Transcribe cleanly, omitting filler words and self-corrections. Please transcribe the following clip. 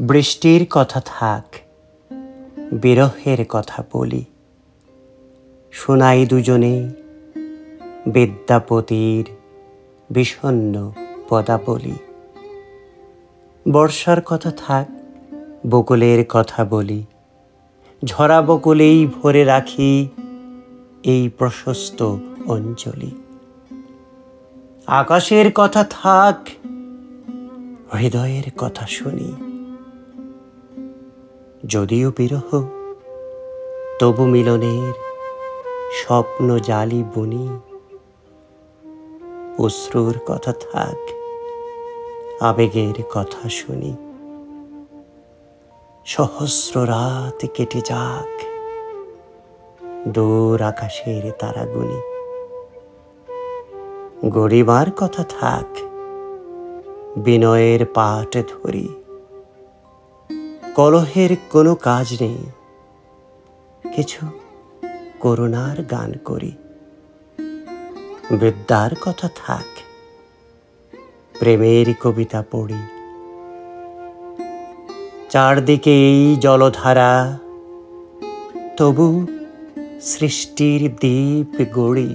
বৃষ্টির কথা থাক, বিরহের কথা বলি, শোনাই দুজনে বিদ্যাপতির বিষণ্ণ পদাবলী। বর্ষার কথা থাক, বকুলের কথা বলি, ঝরা বকুলেই ভরে রাখি এই প্রশস্ত অঞ্জলি। আকাশের কথা থাক, হৃদয়ের কথা শুনি, যদিও বিরহ তবু মিলনের স্বপ্ন জালি বুনি। অশ্রুর কথা থাক, আবেগের কথা শুনি, সহস্র রাত কেটে যাক, দূর আকাশের তারা গুনি। গরিমার কথা থাক, বিনয়ের পাট ধরি, কলহের কোনো কাজ নেই, কিছু করুণার গান করি। বিদ্যার কথা থাক, প্রেমের কবিতা পড়ি, চারদিকে এই জলধারা, তবু সৃষ্টির দ্বীপ গড়ি।